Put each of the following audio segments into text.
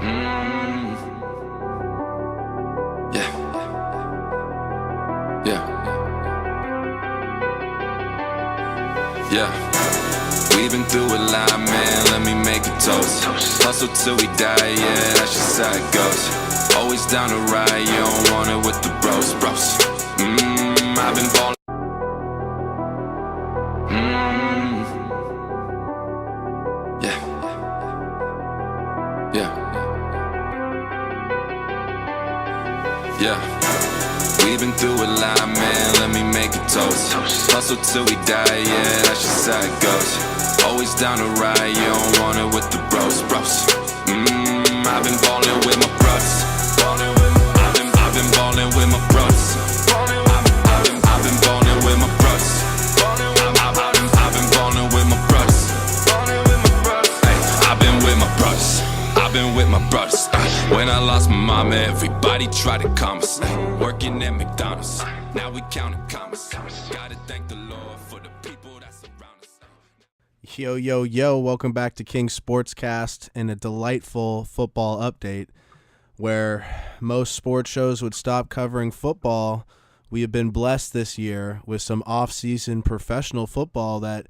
Mm, yeah, yeah, yeah. We've been through a lot, man, let me make a toast. Hustle till we die, yeah, that's just how it goes. Always down to ride, you don't want it with the bros. I've been ballin'. Yeah, yeah, yeah. We've been through a lot, man, let me make a toast. Hustle till we die, yeah, that's just how it goes. Always down to ride, you don't want it with the bros. I've been ballin' with my bros. I've been ballin' with my bros. I've been ballin' with my bros. I've been ballin' with my bros. Hey, I've been with my bros. I've been with my brothers. When I lost my mama, everybody tried to calm us. Working at McDonald's, now we counting commas. Gotta thank the Lord for the people that surround us. Yo, welcome back to King Sportscast and a delightful football update. Where most sports shows would stop covering football, we have been blessed this year with some off-season professional football that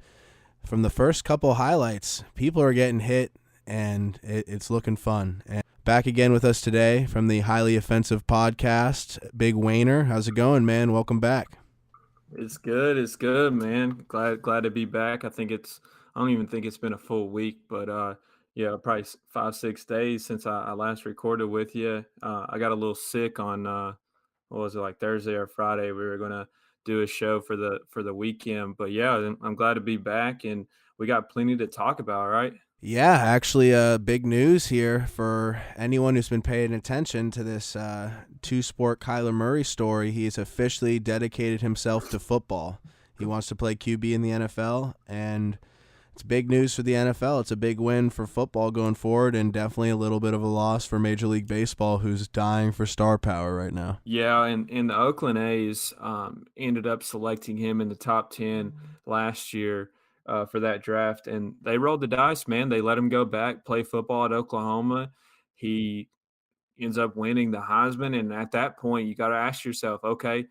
from the first couple highlights, people are getting hit and it's looking fun. And back again with us today from the highly offensive podcast, Big Wayner. How's it going, man? Welcome back. It's good, man. Glad to be back. I don't even think it's been a full week, but yeah, probably 5-6 days since I last recorded with you. I got a little sick on what was it, like Thursday or Friday? We were gonna do a show for the weekend, but yeah, I'm glad to be back, and we got plenty to talk about, right? Yeah, actually, big news here for anyone who's been paying attention to this two-sport Kyler Murray story. He's officially dedicated himself to football. He wants to play QB in the NFL, and it's big news for the NFL. It's a big win for football going forward, and definitely a little bit of a loss for Major League Baseball, who's dying for star power right now. Yeah, and the Oakland A's ended up selecting him in the top 10 last year for that draft, and they rolled the dice, man. They let him go back, play football at Oklahoma. He ends up winning the Heisman, and at that point, you got to ask yourself, okay,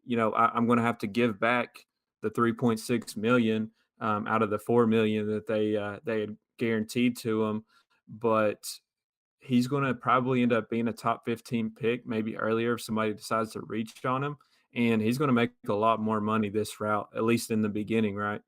I'm going to have to give back the $3.6 million out of the $4 million that they had guaranteed to him, but he's going to probably end up being a top 15 pick, maybe earlier if somebody decides to reach on him, and he's going to make a lot more money this route, at least in the beginning, right?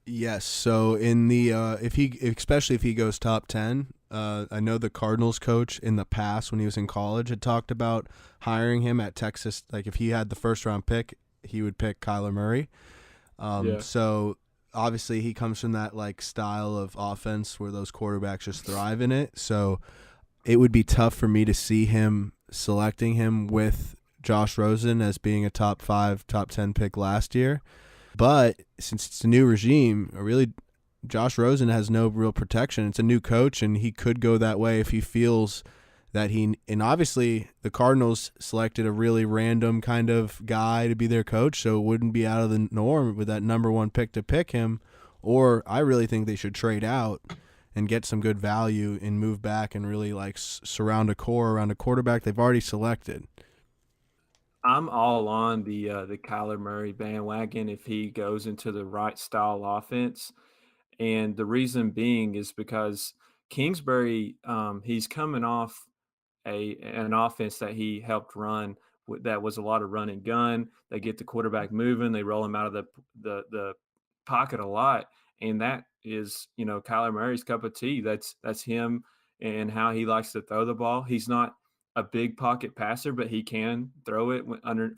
Yes. So in the especially if he goes top 10, I know the Cardinals coach in the past when he was in college had talked about hiring him at Texas. Like if he had the first round pick, he would pick Kyler Murray. Yeah. So obviously he comes from that like style of offense where those quarterbacks just thrive in it. So it would be tough for me to see him selecting him with Josh Rosen as being a top 5, top 10 pick last year. But since it's a new regime, Josh Rosen has no real protection. It's a new coach, and he could go that way if he feels that and obviously the Cardinals selected a really random kind of guy to be their coach, so it wouldn't be out of the norm with that number 1 pick to pick him. Or I really think they should trade out and get some good value and move back and really like surround a core around a quarterback they've already selected. I'm all on the Kyler Murray bandwagon if he goes into the right style offense. And the reason being is because Kingsbury, he's coming off an offense that he helped run that was a lot of run and gun. They get the quarterback moving, they roll him out of the pocket a lot, and that is Kyler Murray's cup of tea. That's him and how he likes to throw the ball. He's not a big pocket passer, but he can throw it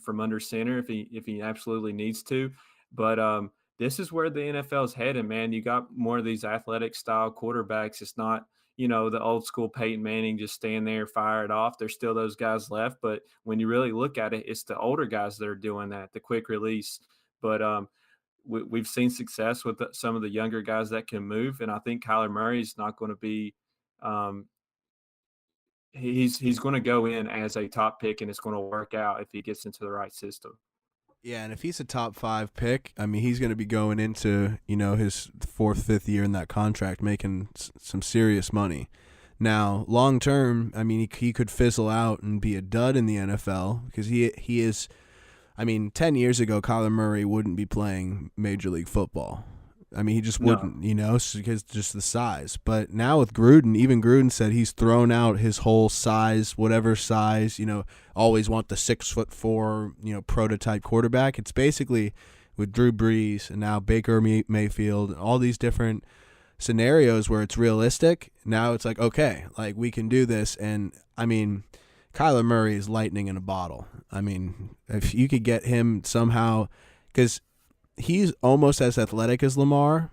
from under center if he absolutely needs to. But this is where the NFL is headed, man. You got more of these athletic style quarterbacks. It's not, the old school Peyton Manning, just stand there, fire it off. There's still those guys left. But when you really look at it, it's the older guys that are doing that, the quick release. But we've seen success with some of the younger guys that can move. And I think Kyler Murray is not going to be he's going to go in as a top pick, and it's going to work out if he gets into the right system. Yeah, and if he's a top 5 pick, I mean, he's going to be going into, his 4th, 5th year in that contract making some serious money. Now, long term, I mean, he could fizzle out and be a dud in the NFL because he is. I mean, 10 years ago, Kyler Murray wouldn't be playing Major League Football. I mean, he just No. wouldn't, because just the size. But now with Gruden, even Gruden said he's thrown out his whole size, whatever size, always want the 6'4", prototype quarterback. It's basically with Drew Brees and now Baker Mayfield, all these different scenarios where it's realistic. Now it's like, okay, like we can do this. And I mean, Kyler Murray is lightning in a bottle. I mean, if you could get him somehow, because he's almost as athletic as Lamar,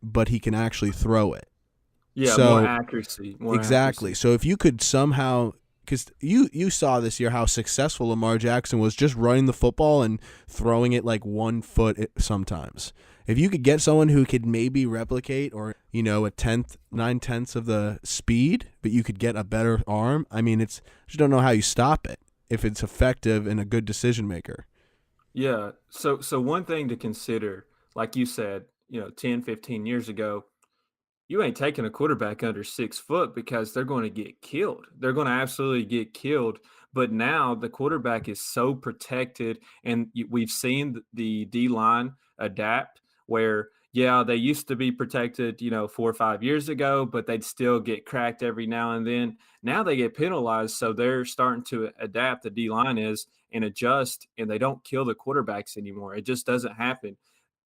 but he can actually throw it. Yeah, So, more accuracy. Exactly. So if you could somehow, because you saw this year how successful Lamar Jackson was just running the football and throwing it like 1 foot sometimes. If you could get someone who could maybe replicate or, a tenth, 9/10 of the speed, but you could get a better arm, I mean, I just don't know how you stop it if it's effective and a good decision maker. Yeah. So one thing to consider, like you said, 10, 15 years ago, you ain't taking a quarterback under 6 foot because they're going to get killed. They're going to absolutely get killed. But now the quarterback is so protected, and we've seen the D line adapt. Where yeah, they used to be protected, 4 or 5 years ago, but they'd still get cracked every now and then. Now they get penalized, so they're starting to adapt. The D line is and adjust, and they don't kill the quarterbacks anymore. It just doesn't happen.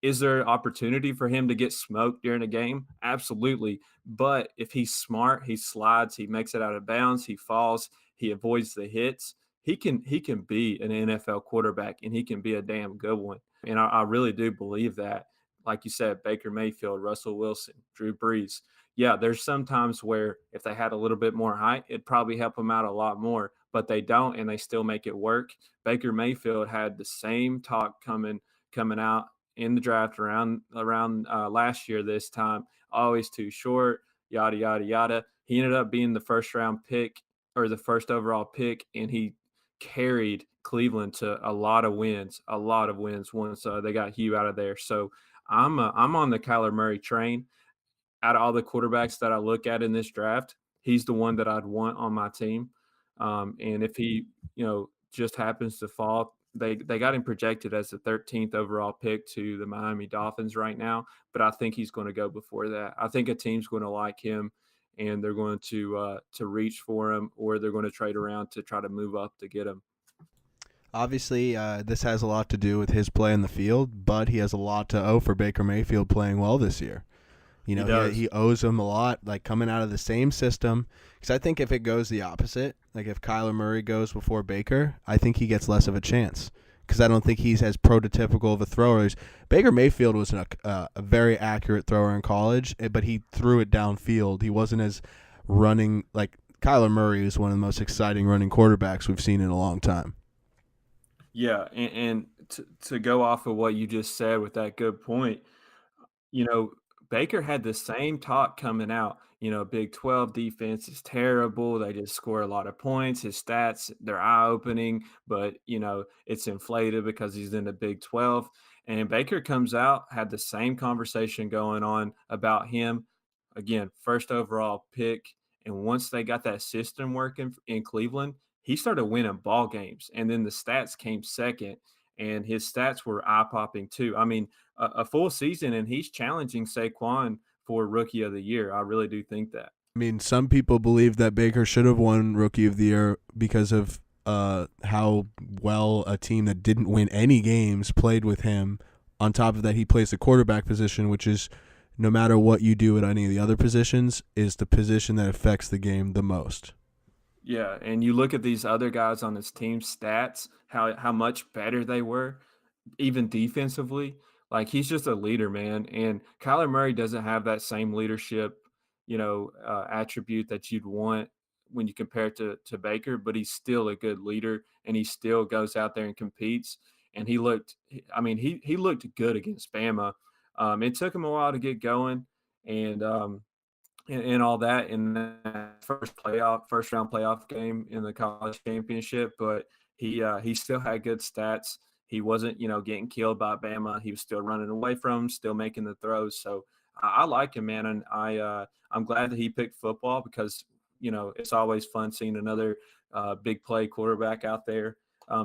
Is there opportunity for him to get smoked during a game? Absolutely. But if he's smart, he slides, he makes it out of bounds, he falls, he avoids the hits. He can be an NFL quarterback, and he can be a damn good one. And I really do believe that. Like you said, Baker Mayfield, Russell Wilson, Drew Brees. Yeah, there's some times where if they had a little bit more height, it'd probably help them out a lot more, but they don't, and they still make it work. Baker Mayfield had the same talk coming out in the draft around last year. This time, always too short, yada yada yada. He ended up being the first round pick or the first overall pick, and he carried Cleveland to a lot of wins once they got Hugh out of there. So I'm on the Kyler Murray train. Out of all the quarterbacks that I look at in this draft, he's the one that I'd want on my team. And if he, just happens to fall, they got him projected as the 13th overall pick to the Miami Dolphins right now, but I think he's going to go before that. I think a team's going to like him, and they're going to reach for him, or they're going to trade around to try to move up to get him. Obviously, this has a lot to do with his play in the field, but he has a lot to owe for Baker Mayfield playing well this year. He owes him a lot, like coming out of the same system. Because I think if it goes the opposite, like if Kyler Murray goes before Baker, I think he gets less of a chance. Because I don't think he's as prototypical of a thrower. Baker Mayfield was a very accurate thrower in college, but he threw it downfield. He wasn't as running like Kyler Murray is one of the most exciting running quarterbacks we've seen in a long time. Yeah, and to go off of what you just said with that good point, you know, Baker had the same talk coming out. Big 12 defense is terrible. They just score a lot of points. His stats, they're eye opening, but, it's inflated because he's in the Big 12. And Baker comes out, had the same conversation going on about him. Again, first overall pick. And once they got that system working in Cleveland, he started winning ball games. And then the stats came second, and his stats were eye popping too. I mean, a full season, and he's challenging Saquon for Rookie of the Year. I really do think that. I mean, some people believe that Baker should have won Rookie of the Year because of how well a team that didn't win any games played with him. On top of that, he plays the quarterback position, which is, no matter what you do at any of the other positions, is the position that affects the game the most. Yeah, and you look at these other guys on his team stats, how much better they were, even defensively. Like, he's just a leader, man. And Kyler Murray doesn't have that same leadership, attribute that you'd want when you compare it to Baker, but he's still a good leader, and he still goes out there and competes. And he looked good against Bama. It took him a while to get going, and and all that in that first round playoff game in the college championship, but he still had good stats. He wasn't, getting killed by Bama. He was still running away from him, still making the throws. So I like him, man, and I'm glad that he picked football because it's always fun seeing another big play quarterback out there.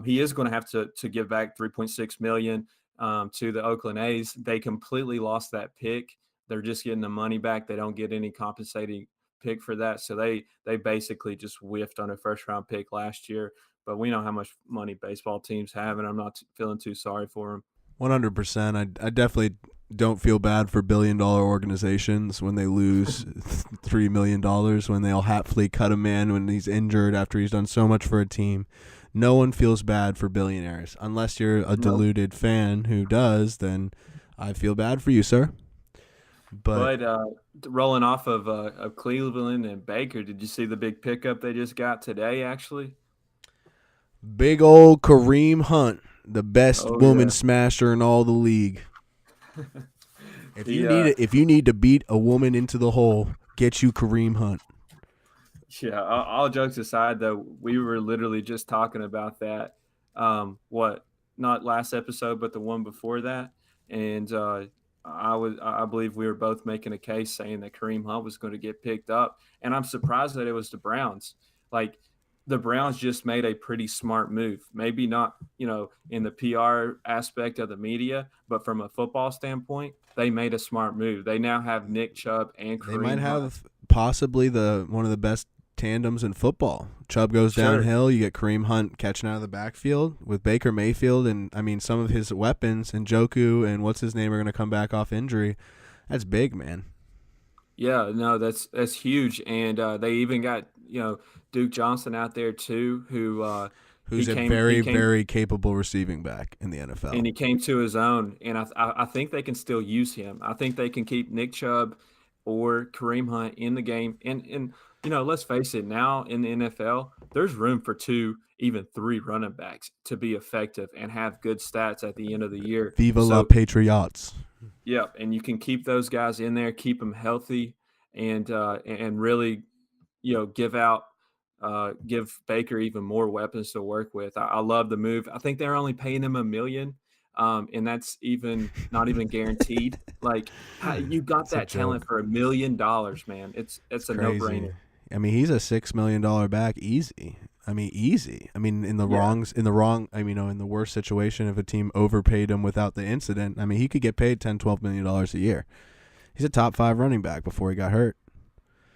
He is going to have to give back 3.6 million to the Oakland A's. They completely lost that pick. They're just getting the money back. They don't get any compensating pick for that. So they basically just whiffed on a first round pick last year. But we know how much money baseball teams have, and I'm not feeling too sorry for them. 100%. I definitely don't feel bad for billion-dollar organizations when they lose $3 million, when they'll happily cut a man when he's injured after he's done so much for a team. No one feels bad for billionaires. Unless you're a deluded fan who does, then I feel bad for you, sir. But rolling off of Cleveland and Baker, did you see the big pickup they just got today, actually? Big old Kareem Hunt, the best woman yeah. smasher in all the league. If He, you need to beat a woman into the hole, get you Kareem Hunt. Yeah, all jokes aside, though, we were literally just talking about that. Not last episode, but the one before that, and I believe we were both making a case saying that Kareem Hunt was going to get picked up, and I'm surprised that it was the Browns. Like the Browns just made a pretty smart move. Maybe not, in the PR aspect of the media, but from a football standpoint, they made a smart move. They now have Nick Chubb and Kareem They might Hunt. have possibly one of the best tandems in football. Chubb goes downhill, you get Kareem Hunt catching out of the backfield with Baker Mayfield, and I mean some of his weapons, and Njoku and what's his name are going to come back off injury. That's big, man. Yeah, no, that's huge, and they even got Duke Johnson out there too, Who's a very capable receiving back in the NFL, and he came to his own, and I think they can still use him. I think they can keep Nick Chubb or Kareem Hunt in the game, and let's face it, now in the NFL, there's room for 2, even 3 running backs to be effective and have good stats at the end of the year. Viva la Patriots. Yeah, and you can keep those guys in there, keep them healthy, and really, give Baker even more weapons to work with. I love the move. I think they're only paying him $1 million, and that's not even guaranteed. Like you got that talent for $1 million, man. It's a no-brainer. I mean, he's a $6 million back easy. I mean, easy. I mean, in the worst situation, if a team overpaid him without the incident, I mean, he could get paid $10-12 million a year. He's a top 5 running back before he got hurt.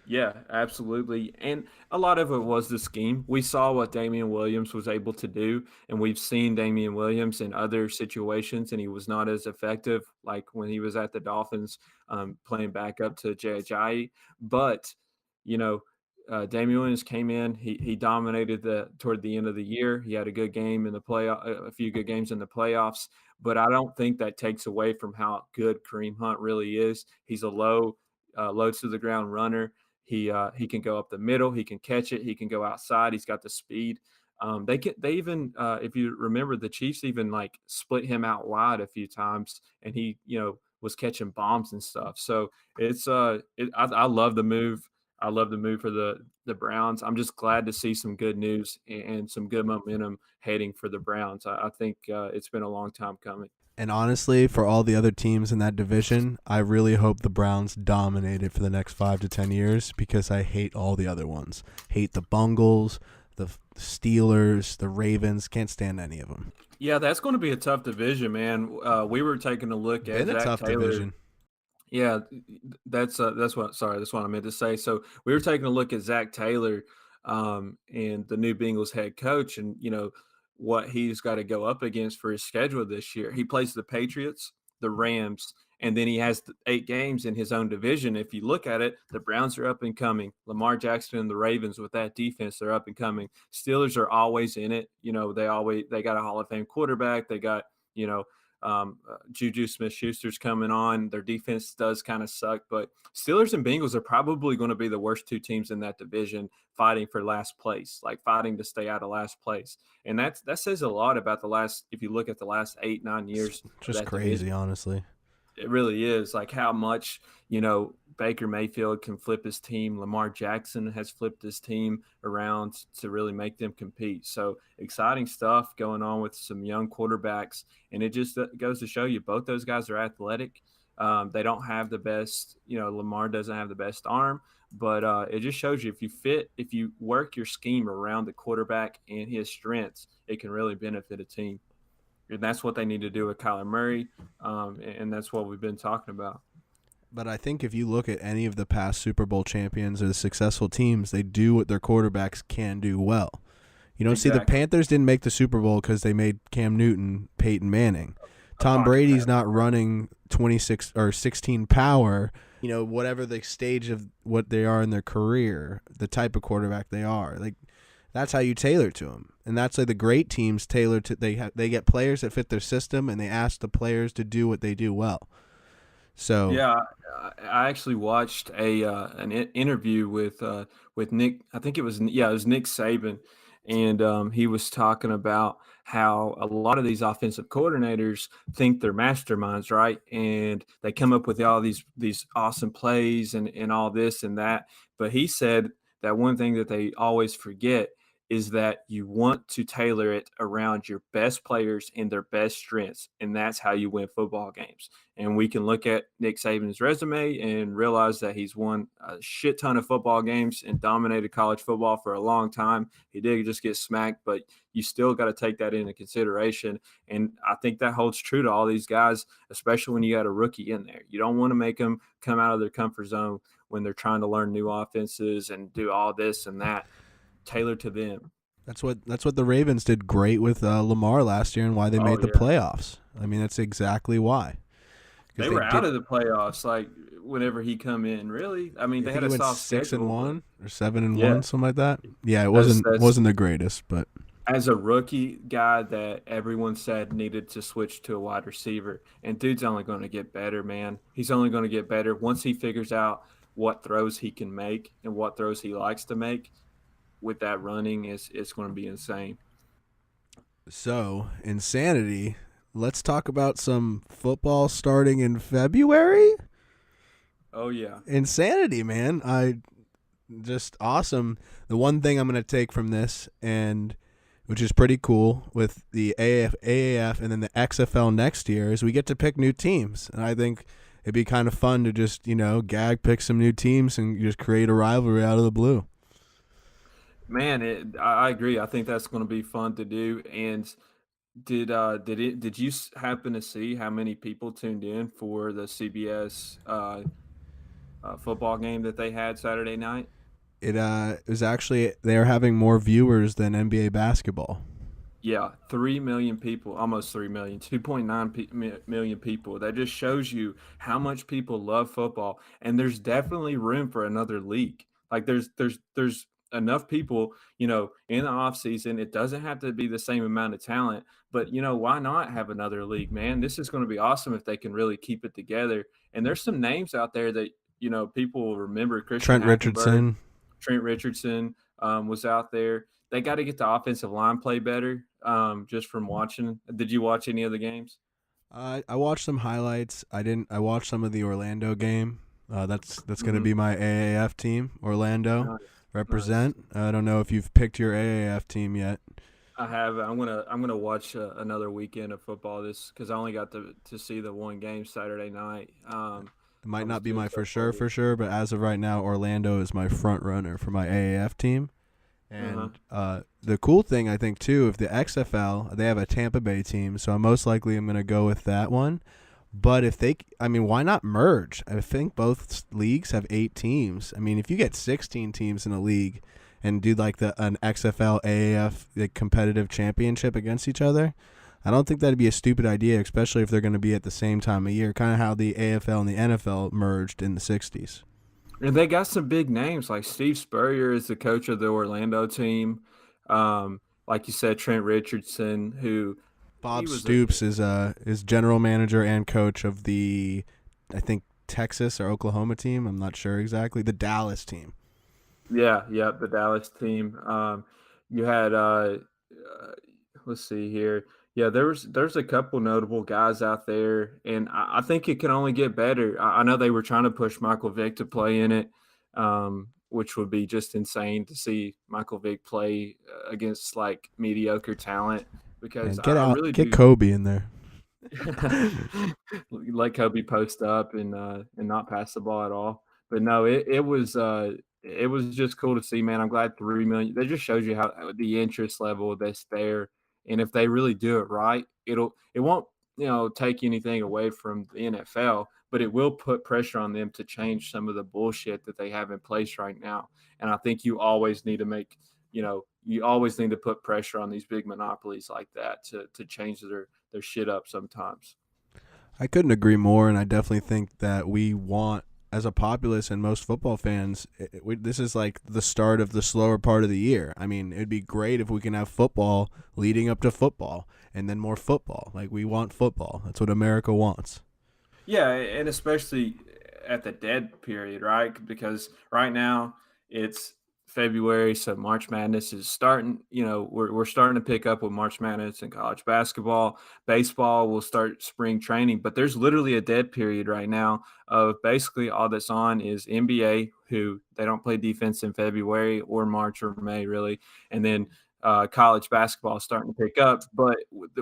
Yeah, absolutely. And a lot of it was the scheme. We saw what Damian Williams was able to do, and we've seen Damian Williams in other situations, and he was not as effective like when he was at the Dolphins playing back up to Jay Ajayi. But, Damian Williams came in. He dominated toward the end of the year. He had a good game in the playoff, a few good games in the playoffs. But I don't think that takes away from how good Kareem Hunt really is. He's a low to the ground runner. He can go up the middle. He can catch it. He can go outside. He's got the speed. They even if you remember, the Chiefs even like split him out wide a few times, and he was catching bombs and stuff. So I love the move. I love the move for the Browns. I'm just glad to see some good news and some good momentum heading for the Browns. I think it's been a long time coming. And honestly, for all the other teams in that division, I really hope the Browns dominate it for the next 5 to 10 years, because I hate all the other ones. Hate the Bungles, the Steelers, the Ravens. Can't stand any of them. Yeah, that's going to be a tough division, man. We were taking a look at Zach Taylor. Division. Yeah, that's what I meant to say. So we were taking a look at Zach Taylor and the new Bengals head coach, and what he's got to go up against for his schedule this year. He plays the Patriots, the Rams, and then he has 8 games in his own division. If you look at it, the Browns are up and coming. Lamar Jackson and the Ravens, with that defense, they're up and coming. Steelers are always in it. They got a Hall of Fame quarterback. They got Juju Smith-Schuster's coming on. Their defense does kind of suck, but Steelers and Bengals are probably going to be the worst 2 teams in that division, fighting for last place, like fighting to stay out of last place. And that says a lot about if you look at the last 8-9 years. Just crazy, division. Honestly. It really is, like how much, Baker Mayfield can flip his team. Lamar Jackson has flipped his team around to really make them compete. So exciting stuff going on with some young quarterbacks. And it just goes to show you both those guys are athletic. They don't have the best, Lamar doesn't have the best arm, But it just shows you if you work your scheme around the quarterback and his strengths, it can really benefit a team. And that's what they need to do with Kyler Murray, and that's what we've been talking about. But I think if you look at any of the past Super Bowl champions or the successful teams, they do what their quarterbacks can do well. You don't see the Exactly. Panthers didn't make the Super Bowl because they made Cam Newton Peyton Manning. A Tom pocket Brady's passer. not running 26 or 16 power, whatever the stage of what they are in their career, the type of quarterback they are. Like that's how you tailor to them. And that's like the great teams tailor to they get players that fit their system and they ask the players to do what they do well. So, Yeah, I actually watched interview with Nick. I think it was Nick Saban, and he was talking about how a lot of these offensive coordinators think they're masterminds, right? And they come up with all these awesome plays and all this and that. But he said that one thing that they always forget is that you want to tailor it around your best players and their best strengths, and that's how you win football games. And we can look at Nick Saban's resume and realize that he's won a shit ton of football games and dominated college football for a long time. He did just get smacked, but you still got to take that into consideration. And I think that holds true to all these guys, especially when you got a rookie in there. You don't want to make them come out of their comfort zone when they're trying to learn new offenses and do all this and that. Tailor to them. that's what the Ravens did great with Lamar last year and why they Oh made the yeah. playoffs. I mean, that's exactly why. Because They they were out did. of the playoffs like whenever he come in. Really, I mean, I they think had he a went soft six and schedule, but one or 7-1, yeah, something like that. Yeah, it that's wasn't that's wasn't the greatest, but as a rookie guy that everyone said needed to switch to a wide receiver, and dude's only going to get better, man. He's only going to get better once he figures out what throws he can make and what throws he likes to make. With that running, is it's going to be insane. so insanity. Let's talk about some football starting in February. Oh yeah, Insanity, man. I just awesome. The one thing I'm going to take from this, and which is pretty cool with the AAF and then the XFL next year, is we get to pick new teams. And I think it'd be kind of fun to just, gag pick some new teams and just create a rivalry out of the blue. man. I agree. I think that's going to be fun to do. And did you happen to see how many people tuned in for the CBS football game that they had Saturday night? It was actually they're having more viewers than NBA basketball. Yeah, 3 million people, almost 3 million, 2.9 million people. That just shows you how much people love football, and there's definitely room for another league. Like there's enough people, in the off season. It doesn't have to be the same amount of talent, but why not have another league, man? This is going to be awesome if they can really keep it together. And there's some names out there that people will remember. Christian Trent Hackenberg, Richardson. Trent Richardson was out there. They got to get the offensive line play better. Just from watching. Did you watch any of the games? I watched some highlights. I didn't. I watched some of the Orlando game. That's going to Hmm. be my AAF team. Orlando Nice, nice. represent. I don't know if you've picked your AAF team yet. I have. I'm gonna watch another weekend of football this because I only got to see the one game Saturday night. It I might was not be doing my so poorly. for sure, but as of right now, Orlando is my front runner for my AAF team. Uh-huh. And the cool thing I think too, if the XFL they have a Tampa Bay team, so most likely I'm going to go with that one. But if I mean, why not merge? I think both leagues have 8 teams. I mean, if you get 16 teams in a league and do like an XFL AAF like competitive championship against each other, I don't think that'd be a stupid idea, especially if they're going to be at the same time of year, kind of how the AFL and the NFL merged in the 60s. And they got some big names like Steve Spurrier is the coach of the Orlando team. Like you said, Trent Richardson, who he Bob was a Stoops is general manager and coach of the, I think, Texas or Oklahoma team. I'm not sure exactly. The Dallas team. yeah, the Dallas team. You had uh, let's see here. Yeah, there's a couple notable guys out there, and I think it can only get better. I know they were trying to push Michael Vick to play in it, which would be just insane to see Michael Vick play against like mediocre talent because And I really get do. Kobe in there. Let Kobe post up and not pass the ball at all. But no, it was just cool to see, man. I'm glad 3 million. That just shows you how the interest level that's there, and if they really do it right, it won't take anything away from the NFL, but it will put pressure on them to change some of the bullshit that they have in place right now. And I think you always need to you always need to put pressure on these big monopolies like that to change their shit up sometimes. I couldn't agree more, and I definitely think that we want, as a populace and most football fans, this is like the start of the slower part of the year. I mean, it'd be great if we can have football leading up to football and then more football. Like, we want football. That's what America wants. Yeah, and especially at the dead period, right? Because right now it's February, so March Madness is starting. We're starting to pick up with March Madness and college basketball. Baseball will start spring training, but there's literally a dead period right now of basically all that's on is NBA, who they don't play defense in February or March or May really, and then college basketball is starting to pick up. But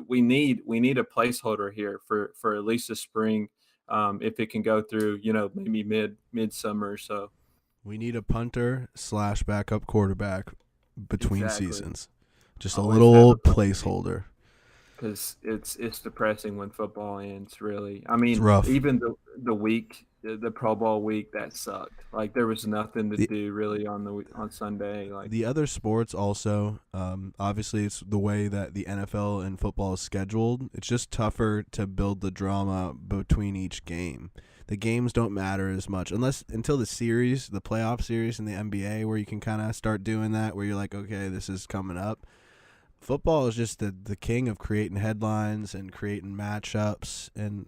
we need a placeholder here for at least the spring, if it can go through, maybe midsummer or so. We need a punter / backup quarterback between Exactly. seasons. Just a Always have little a plan placeholder. because it's depressing when football ends. Really, I It's mean, rough. even the week, the Pro Bowl week, that sucked. Like there was nothing to The do really on Sunday. Like the other sports also, obviously, it's the way that the NFL and football is scheduled. It's just tougher to build the drama between each game. The games don't matter as much until the playoff series in the NBA, where you can kind of start doing that, where you're like, okay, this is coming up. Football is just the king of creating headlines and creating matchups, and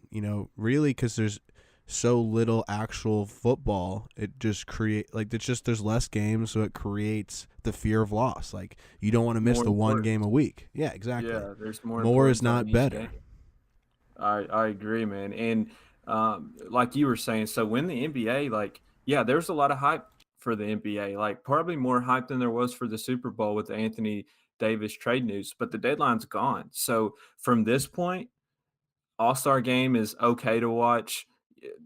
really, because there's so little actual football, it just there's less games, so it creates the fear of loss. Like, you don't want to miss more the one game a importance. week. Yeah, exactly. Yeah, there's more More is importance on not each better. game. I agree, man. And like you were saying, so when the NBA, like, yeah, there's a lot of hype for the NBA, like probably more hype than there was for the Super Bowl with the Anthony Davis trade news, but the deadline's gone. So from this point, all-Star game is okay to watch.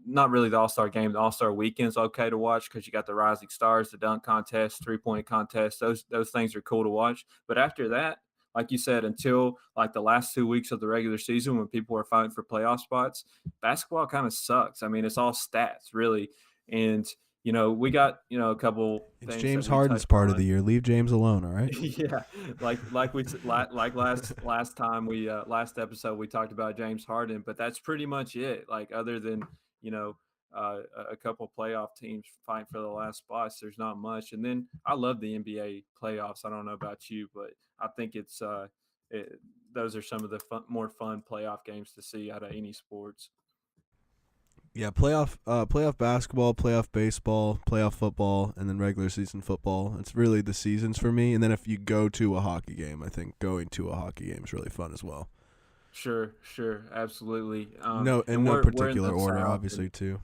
Not really the All-Star game. The All-Star weekend's okay to watch because you got the Rising Stars, the dunk contest, three-point contest. Those things are cool to watch. But after that, like you said, until like the last 2 weeks of the regular season when people are fighting for playoff spots, basketball kind of sucks. I mean, it's all stats really. And we got a couple It's things that James we Harden's touched part of the on. year. Leave James alone, all right? Yeah, like last time last episode we talked about James Harden, but that's pretty much it. Like other than you know a couple playoff teams fighting for the last spots, there's not much. And then I love the NBA playoffs. I don't know about you, but I think it, those are some of the more fun playoff games to see out of any sports. Yeah, playoff basketball, playoff baseball, playoff football, and then regular season football. It's really the seasons for me. And then if you go to a hockey game, I think going to a hockey game is really fun as well. Sure, absolutely. No, in And no we're in particular the order, South, and obviously, too.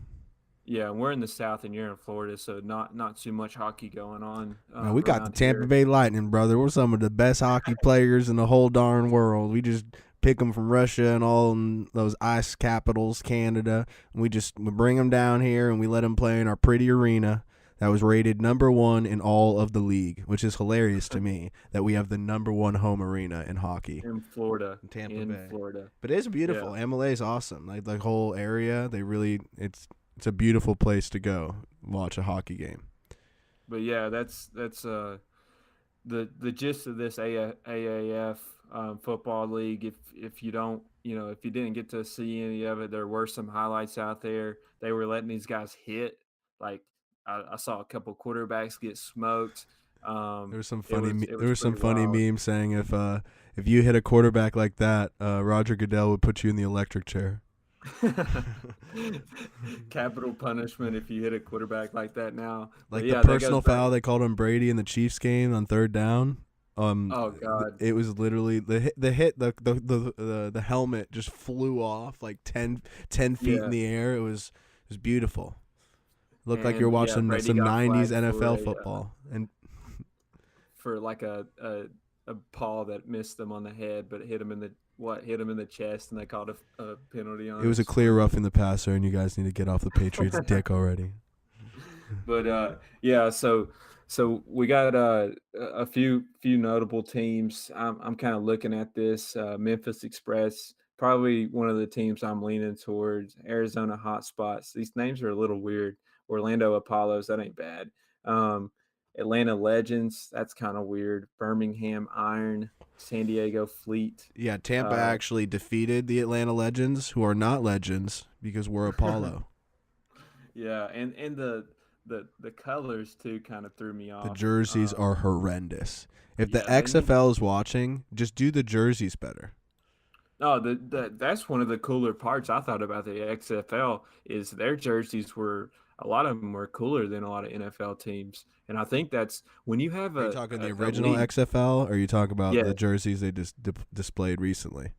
yeah, we're in the South and you're in Florida, so not too much hockey going on Man, we got the around Tampa here. Bay Lightning, brother. We're some of the best hockey players in the whole darn world. We just pick them from Russia and all those ice capitals, Canada. And we bring them down here and we let them play in our pretty arena that was rated #1 in all of the league, which is hilarious to me that we have the #1 home arena in hockey In Florida, in Tampa in Bay. Florida. But it is Yeah, beautiful. MLA is awesome. Like the whole area, it's a beautiful place to go watch a hockey game. but yeah, that's the gist of this AAF football league. If you don't, if you didn't get to see any of it, there were some highlights out there. They were letting these guys hit. Like I saw a couple quarterbacks get smoked. There was some It funny was me- it there was was some pretty funny wild. memes saying if you hit a quarterback like that, Roger Goodell would put you in the electric chair. Capital punishment if you hit a quarterback like that now. But Like the yeah, that goes personal back. foul they called on Brady in the Chiefs game on third down. Oh God. It was literally the helmet just flew off like 10 feet in Yeah. the air. It was beautiful. Looked like you're And yeah, watching Brady some got '90s flagged NFL football. And for like a paw that missed him on the head, but hit him in the chest, and they called a penalty on it was him. a clear roughing the passer, and you guys need to get off the Patriots' dick already. But yeah, so we got a few notable teams. I'm kind of looking at this. Memphis Express, probably one of the teams I'm leaning towards. Arizona Hotspots. These names are a little weird. Orlando Apollos, that ain't bad. Um, Atlanta Legends, that's kind of weird. Birmingham Iron, San Diego Fleet. Yeah, Tampa Uh, actually defeated the Atlanta Legends, who are not legends because we're Apollo. yeah, and the colors too kind of threw me The off. jerseys are horrendous. If the Yeah, they need. XFL is watching, just do the jerseys better. No, that's one of the cooler parts I thought about the XFL is their jerseys were a lot of them were cooler than a lot of NFL teams, and I think that's when you have Are you talking the a original league. XFL, or are you talking about Yeah, the jerseys they just displayed recently?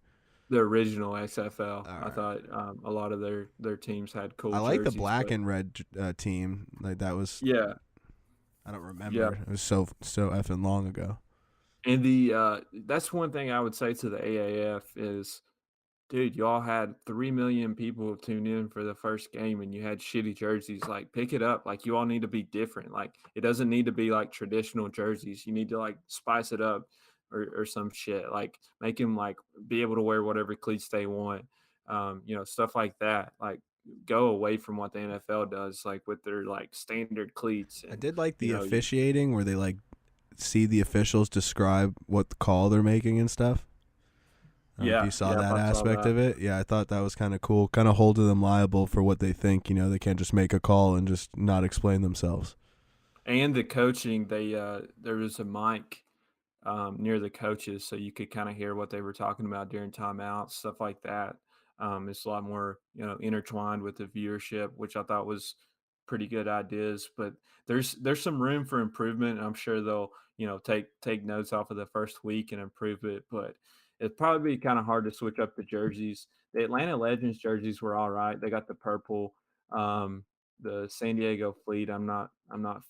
the original XFL. All I right. thought a lot of their teams had I cool like the jerseys, black but and red team. Like that was, yeah, I don't yeah. remember. It was so effing long ago. And the that's one thing I would say to the AAF is, dude, y'all had 3 million people tune in for the first game and you had shitty jerseys. Like, pick it up. Like, you all need to be different. Like, it doesn't need to be like traditional jerseys. You need to like spice it up or some shit. Like, make them like be able to wear whatever cleats they want. Stuff like that. Like, go away from what the NFL does, like with their like standard cleats I and, did like you the know, officiating where they like see the officials describe what the call they're making and stuff. I don't know if yeah, you saw yeah, that I saw aspect that. of it. Yeah, I thought that was kind of cool. Kind of holding them liable for what they think. They can't just make a call and just not explain themselves. And the coaching, there was a mic near the coaches, so you could kind of hear what they were talking about during timeouts, stuff like that. It's a lot more, intertwined with the viewership, which I thought was pretty good ideas. But there's some room for improvement. I'm sure they'll, take notes off of the first week and improve it. But it'd probably be kind of hard to switch up the jerseys. The Atlanta Legends jerseys were all right. They got the purple. Um, the San Diego Fleet, I'm not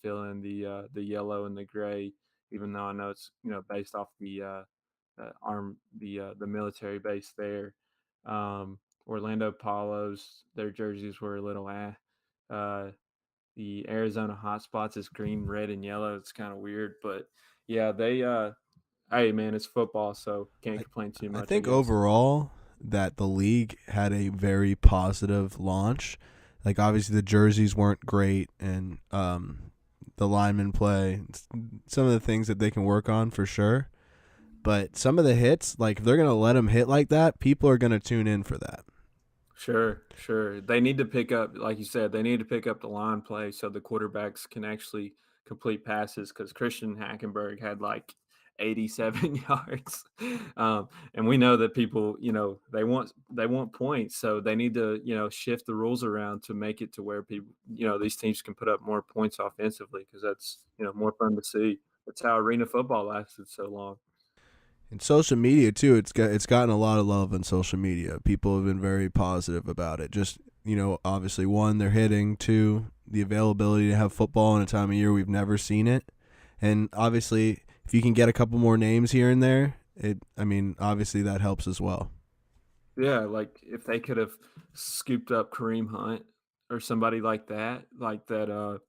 feeling the yellow and the gray, even though I know it's based off the military base there. Orlando Paulos, their jerseys were a little uh the Arizona Hotspots is green, red, and yellow. It's kind of weird, but yeah, they hey man, it's football, so can't I, complain too I much, I think guess. overall that the league had a very positive launch. Like obviously the jerseys weren't great, and the lineman play, some of the things that they can work on for sure. But some of the hits, like if they're gonna let them hit like that, people are gonna tune in for that. Sure, sure. They need to pick up, like you said, they need to pick up the line play so the quarterbacks can actually complete passes because Christian Hackenberg had like 87 yards. And we know that people, they want points. So they need to, shift the rules around to make it to where people, these teams can put up more points offensively because that's, more fun to see. That's how arena football lasted so long. In social media too, it's gotten a lot of love on social media. People have been very positive about it. Just obviously one, they're hitting. Two, the availability to have football in a time of year we've never seen it, and obviously if you can get a couple more names here and there, obviously that helps as well. Yeah, like if they could have scooped up Kareem Hunt or somebody like that, the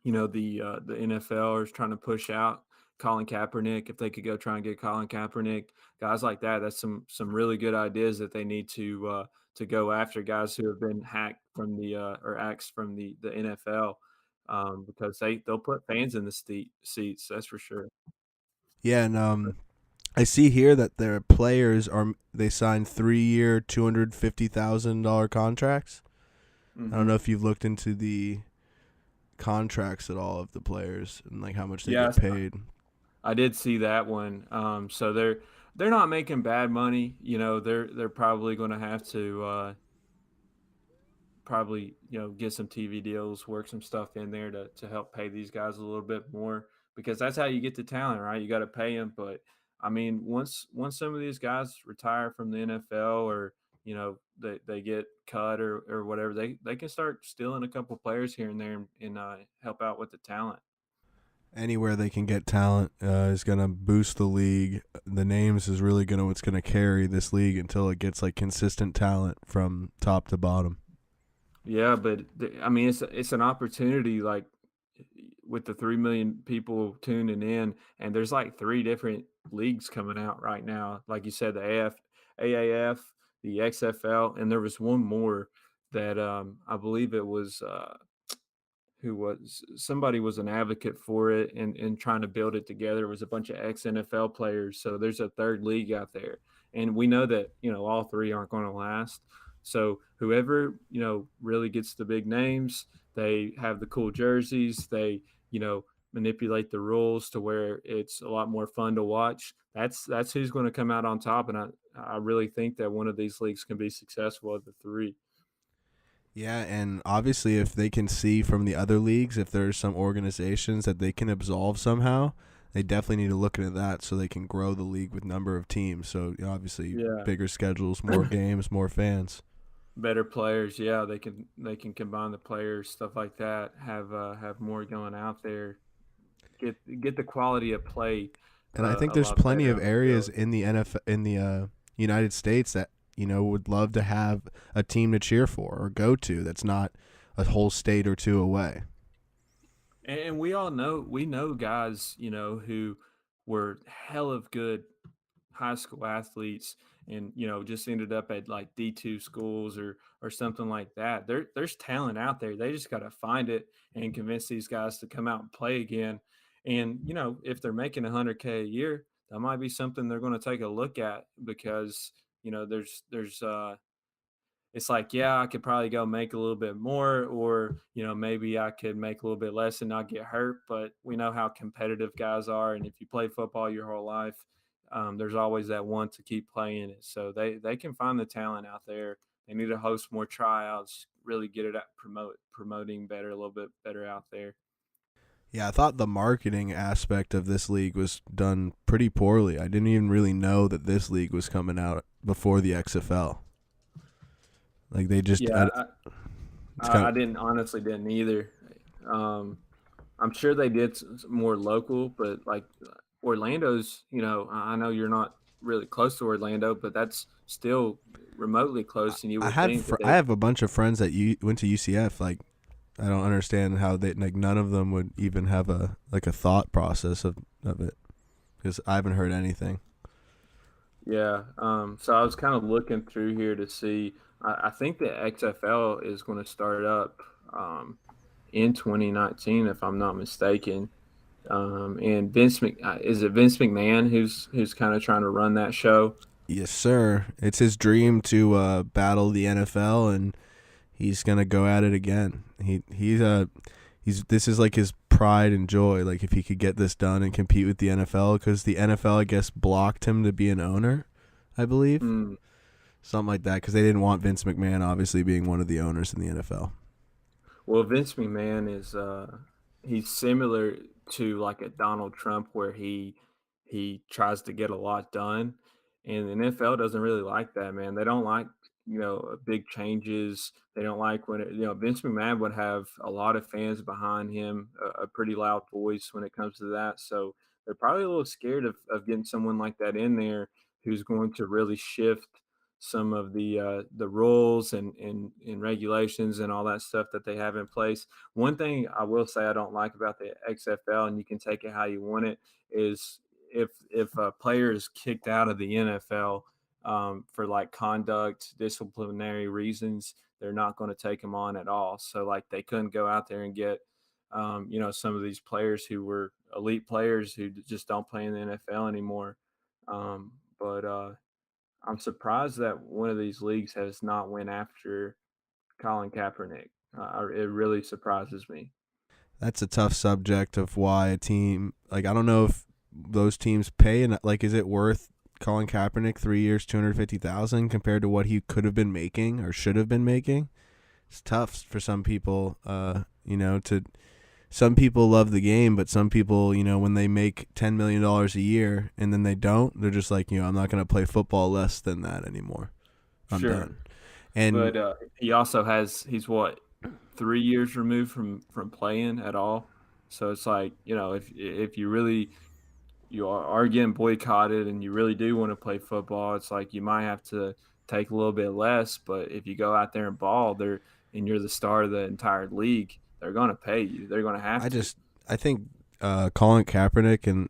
NFL is trying to push out Colin Kaepernick. If they could go try and get Colin Kaepernick, guys like that, that's some really good ideas that they need to go after guys who have been hacked from the or axed from the NFL, because they'll put fans in the seats. That's for sure. Yeah, and I see here that their players they signed 3-year, $250,000 contracts. I don't Hmm. know if you've looked into the contracts at all of the players and like how much they get Yes, paid. I did see that one. So they're not making bad money. They're probably going to have to probably get some TV deals, work some stuff in there to help pay these guys a little bit more because that's how you get the talent, right? You got to pay them. But I mean, once some of these guys retire from the NFL or they get cut or whatever, they can start stealing a couple players here and there and help out with the talent. Anywhere they can get talent is going to boost the league. The names is really what's going to carry this league until it gets like consistent talent from top to bottom. Yeah, but I mean, it's an opportunity like with the 3 million people tuning in, and there's like three different leagues coming out right now. Like you said, the AAF, the XFL, and there was one more that I believe it was who was somebody was an advocate for it and trying to build it together. It was a bunch of ex NFL players. So there's a third league out there. And we know that, all three aren't going to last. So whoever, really gets the big names, they have the cool jerseys, they, manipulate the rules to where it's a lot more fun to watch. That's who's going to come out on top. And I really think that one of these leagues can be successful at the three. Yeah, and obviously, if they can see from the other leagues, if there's some organizations that they can absolve somehow, they definitely need to look into that so they can grow the league with number of teams. So obviously, Yeah. bigger schedules, more games, more fans. Better players, yeah, they can combine the players, stuff like that. Have more going out there. Get the quality of play And I think a there's lot plenty better of on the areas field. in the United States that would love to have a team to cheer for or go to. That's not a whole state or two away. And we know guys, who were hell of good high school athletes and just ended up at like D2 schools or something like that. There's talent out there. They just got to find it and convince these guys to come out and play again. And if they're making 100K a year, that might be something they're going to take a look at because there's it's like, yeah, I could probably go make a little bit more, or, maybe I could make a little bit less and not get hurt. But we know how competitive guys are. And if you play football your whole life, there's always that want to keep playing it. So they can find the talent out there. They need to host more tryouts, really get it at promoting better, a little bit better out there. Yeah, I thought the marketing aspect of this league was done pretty poorly. I didn't even really know that this league was coming out before the XFL. Like they just, Yeah, it's kind I of, didn't honestly didn't either. Um, I'm sure they did more local, but like Orlando's, I know you're not really close to Orlando, but that's still remotely close, and you would think that I they, have a bunch of friends that went to UCF. Like I don't understand how they like none of them would even have a thought process of it because I haven't heard anything. yeah. So I was kind of looking through here to see. I think the XFL is going to start up in 2019, if I'm not mistaken. And is it Vince McMahon who's kind of trying to run that show? Yes, sir. It's his dream to battle the NFL, and he's gonna go at it again. He's this is like his pride and joy. Like if he could get this done and compete with the NFL, because the NFL I guess blocked him to be an owner, I believe, Mm. something like that, because they didn't want Vince McMahon obviously being one of the owners in the NFL. Well, Vince McMahon is he's similar to like a Donald Trump where he tries to get a lot done, and the NFL doesn't really like that, man. They don't like big changes. They don't like when Vince McMahon would have a lot of fans behind him, a pretty loud voice when it comes to that. So they're probably a little scared of getting someone like that in there who's going to really shift some of the rules and regulations and all that stuff that they have in place. One thing I will say I don't like about the XFL, and you can take it how you want it, is if a player is kicked out of the NFL for like conduct, disciplinary reasons, they're not going to take him on at all. So like they couldn't go out there and get some of these players who were elite players who just don't play in the NFL anymore. But I'm surprised that one of these leagues has not went after Colin Kaepernick. It really surprises me. That's a tough subject of why a team like I don't know if those teams pay and like is it worth Colin Kaepernick 3 years, 250,000 compared to what he could have been making or should have been making? It's tough for some people. To some people love the game, but some people, when they make $10 million a year and then they don't, they're just like, I'm not going to play football less than that anymore. I'm Sure, done. And but he also he's what 3 years removed from playing at all. So it's like if you really you are getting boycotted and you really do want to play football, it's like you might have to take a little bit less. But if you go out there and ball, and you're the star of the entire league, they're going to pay you. They're going to have I to. just I think Colin Kaepernick, and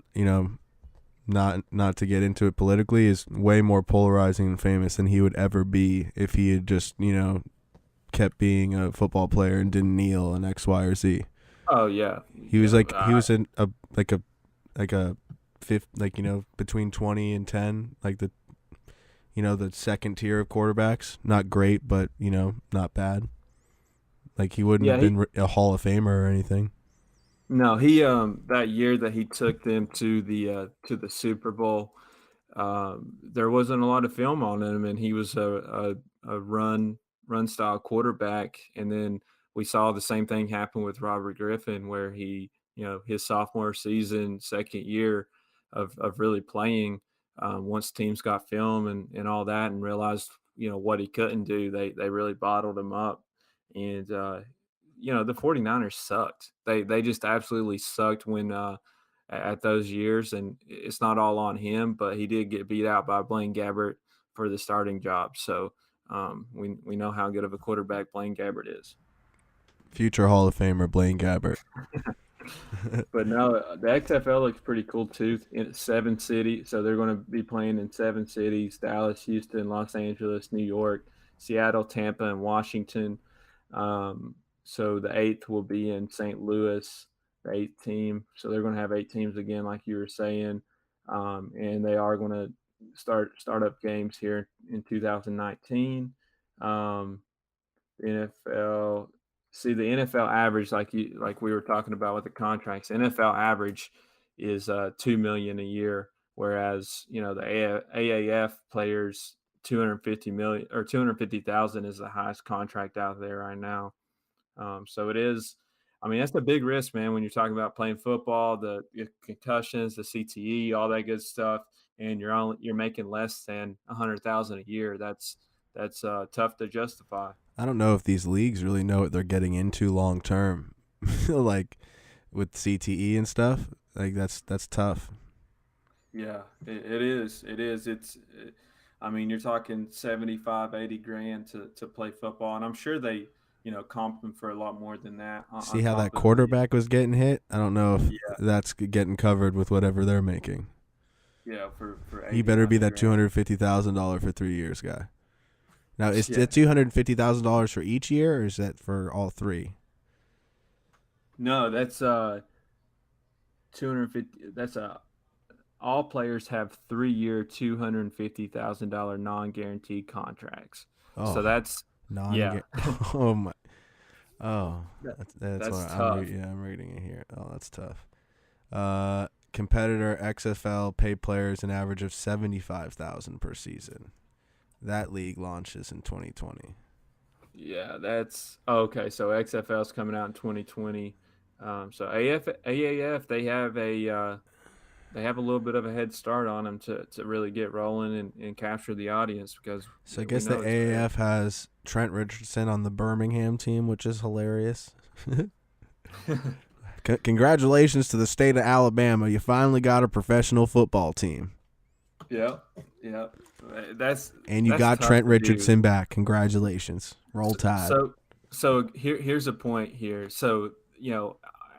not to get into it politically, is way more polarizing and famous than he would ever be if he had just kept being a football player and didn't kneel and X, Y, or Z. Oh yeah, He was like a fifth, between 20 and 10, like the second tier of quarterbacks. Not great, but not bad. Like he wouldn't yeah. have been a Hall of Famer or anything. No, he that year that he took them to the Super Bowl, there wasn't a lot of film on him, and he was a run style quarterback. And then we saw the same thing happen with Robert Griffin, where he, his sophomore season, second year of really playing, once teams got film and all that, and realized what he couldn't do, they really bottled him up. And the 49ers sucked. They just absolutely sucked when at those years, and it's not all on him, but he did get beat out by Blaine Gabbert for the starting job. So we know how good of a quarterback Blaine Gabbert is. Future Hall of Famer Blaine Gabbert. But no, the XFL looks pretty cool too. In 7 cities, so they're going to be playing in 7 cities: Dallas, Houston, Los Angeles, New York, Seattle, Tampa, and Washington. So the eighth will be in St. Louis, the eighth team. So they're going to have 8 teams again, like you were saying, and they are going to start up games here in 2019. Um, NFL. See, the NFL average, like we were talking about with the contracts, NFL average is 2 million a year, whereas the AAF players 250 million or 250,000 is the highest contract out there right now. So it is. I mean, that's a big risk, man. When you're talking about playing football, the concussions, the CTE, all that good stuff, and you're making less than 100,000 a year. That's tough to justify. I don't know if these leagues really know what they're getting into long term, like with CTE and stuff. Like that's tough. Yeah, it is. It is. I mean, you're talking 75, 80 grand to play football. And I'm sure they, comp them for a lot more than that See on how that top of the, quarterback was getting hit? I don't know if yeah, that's getting covered with whatever they're making. yeah, for He 80, better be 90 that grand. $250,000 for 3 years guy. Now, is Yeah. it $250,000 for each year, or is that for all three? No, that's 250. That's all players have 3-year, $250,000 non-guaranteed contracts. So Oh, that's, non. yeah, Oh my. Oh, that, that's that's what I'm tough. reading. Yeah, I'm reading it here. Oh, that's tough. Competitor XFL pay players an average of 75,000 per season. That league launches in 2020. Yeah, that's okay. So XFL is coming out in 2020. So AAF, they have a little bit of a head start on them to really get rolling and capture the audience, because So I we guess the know it's big. AAF has Trent Richardson on the Birmingham team, which is hilarious. Congratulations to the state of Alabama. You finally got a professional football team. Yeah, yeah. That's And you that's got tough Trent to do. Richardson back. Congratulations. Roll Tide. So here's a point here. So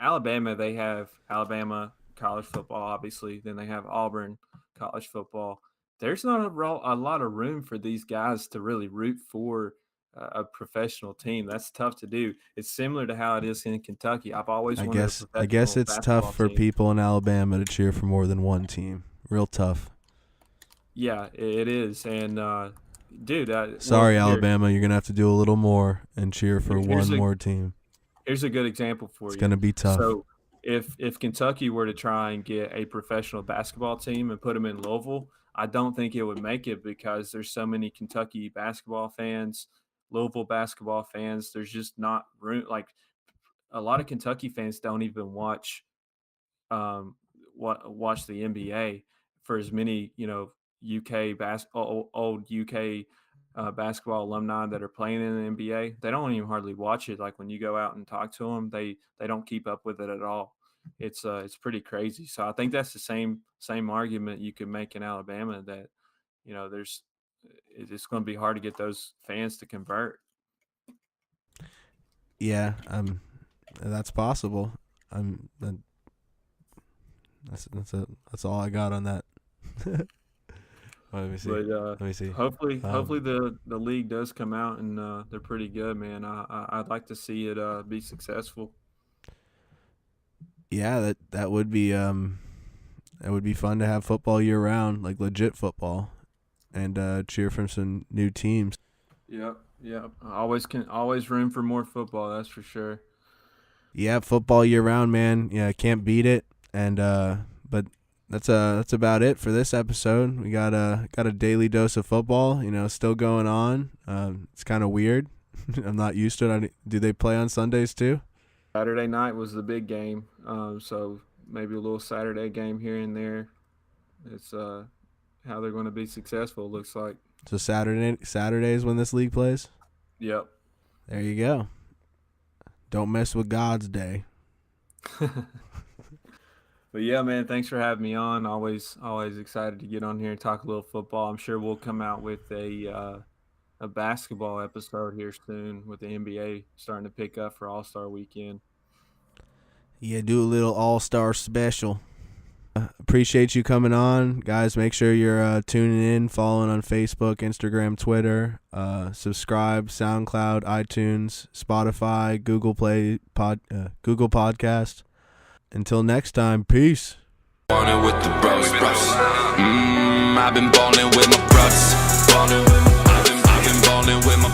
Alabama, they have Alabama college football, obviously. Then they have Auburn college football. There's not a lot of room for these guys to really root for a professional team. That's tough to do. It's similar to how it is in Kentucky. I've always I wanted a guess professional it's tough basketball for team. people in Alabama to cheer for more than one team. Real tough. Yeah, it is. And dude, well, Sorry, Alabama, you're gonna have to do a little more and cheer for here's one more team. a good example for It's you. gonna be tough. So if Kentucky were to try and get a professional basketball team and put them in Louisville, I don't think it would make it, because there's so many Kentucky basketball fans, Louisville basketball fans. There's just not room. Like, a lot of Kentucky fans don't even um, watch the NBA, for as many UK old UK basketball alumni that are playing in the NBA. They don't even hardly watch it. Like, when you go out and talk to them, they don't keep up with it at all. It's pretty crazy. So I think that's the same argument you could make in Alabama, that there's it's going to be hard to get those fans to convert. Yeah, that's possible. That's all I got on that. Let me see. But Let me see. hopefully the league does come out and they're pretty good, man. I'd like to see it be successful. Yeah, that would be fun to have football year round, like legit football, and cheer from some new teams. Yep. Always room for more football. That's for sure. Yeah, football year round, man. Yeah, can't beat it. And but that's about it for this episode. We got a daily dose of football, still going on. It's kind of weird. I'm not used to it. Do they play on Sundays too? Saturday night was the big game, so maybe a little Saturday game here and there. It's how they're going to be successful. It looks like. So Saturdays when this league plays. Yep. There you go. Don't mess with God's day. But yeah, man, thanks for having me on. Always excited to get on here and talk a little football. I'm sure we'll come out with a basketball episode here soon with the NBA starting to pick up for All-Star Weekend. Yeah, do a little All-Star special. Appreciate you coming on, guys. Make sure you're tuning in, following on Facebook, Instagram, Twitter. Subscribe, SoundCloud, iTunes, Spotify, Google Podcast. Until next time, peace. Ballin' with the bros. I've been ballin' with my bros. I've been ballin' with my